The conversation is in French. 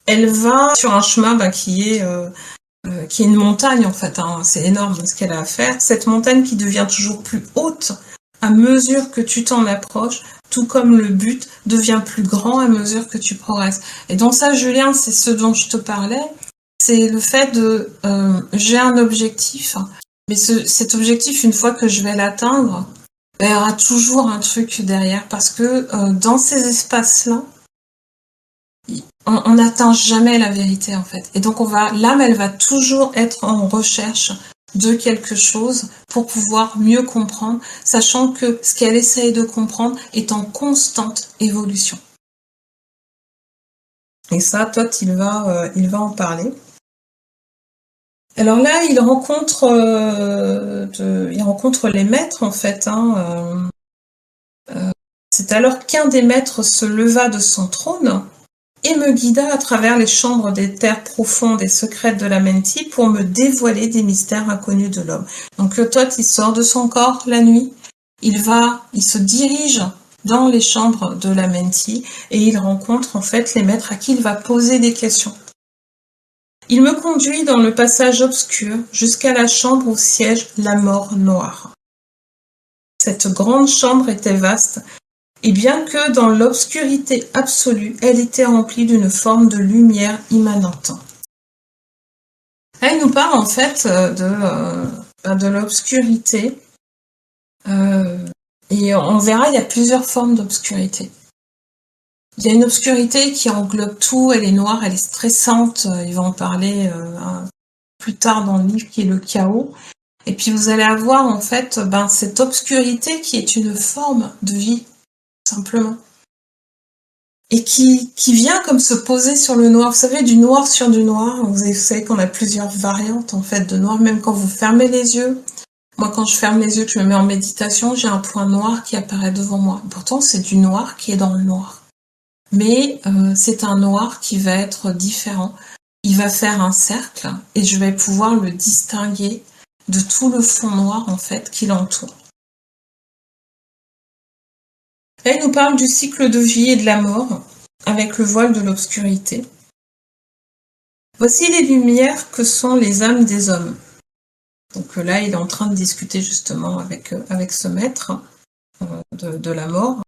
elle va sur un chemin qui est une montagne en fait, hein. C'est énorme ce qu'elle a à faire. Cette montagne qui devient toujours plus haute à mesure que tu t'en approches, tout comme le but devient plus grand à mesure que tu progresses. Et donc ça, Julien, c'est ce dont je te parlais, c'est le fait de j'ai un objectif, mais cet objectif, une fois que je vais l'atteindre, il y aura toujours un truc derrière, parce que dans ces espaces-là, on n'atteint jamais la vérité en fait. Et donc l'âme, elle va toujours être en recherche de quelque chose pour pouvoir mieux comprendre, sachant que ce qu'elle essaye de comprendre est en constante évolution. Et ça, Thoth, il va en parler. Alors là, il rencontre les maîtres en fait. C'est alors qu'un des maîtres se leva de son trône et me guida à travers les chambres des terres profondes et secrètes de la Menti pour me dévoiler des mystères inconnus de l'homme. Donc Thoth, il sort de son corps la nuit, il se dirige dans les chambres de la Menti et il rencontre en fait les maîtres à qui il va poser des questions. Il me conduit dans le passage obscur jusqu'à la chambre où siège la mort noire. Cette grande chambre était vaste, et bien que dans l'obscurité absolue, elle était remplie d'une forme de lumière immanente. Là, il nous parle en fait de l'obscurité, et on verra, il y a plusieurs formes d'obscurité. Il y a une obscurité qui englobe tout, elle est noire, elle est stressante, il va en parler plus tard dans le livre, qui est le chaos. Et puis vous allez avoir en fait cette obscurité qui est une forme de vie, simplement. Et qui vient comme se poser sur le noir. Vous savez, du noir sur du noir, vous savez qu'on a plusieurs variantes en fait de noir, même quand vous fermez les yeux. Moi, quand je ferme les yeux, que je me mets en méditation, j'ai un point noir qui apparaît devant moi. Pourtant, c'est du noir qui est dans le noir. Mais c'est un noir qui va être différent. Il va faire un cercle et je vais pouvoir le distinguer de tout le fond noir en fait qui l'entoure. Là, il nous parle du cycle de vie et de la mort avec le voile de l'obscurité. Voici les lumières que sont les âmes des hommes. Donc là, il est en train de discuter justement avec ce maître de la mort.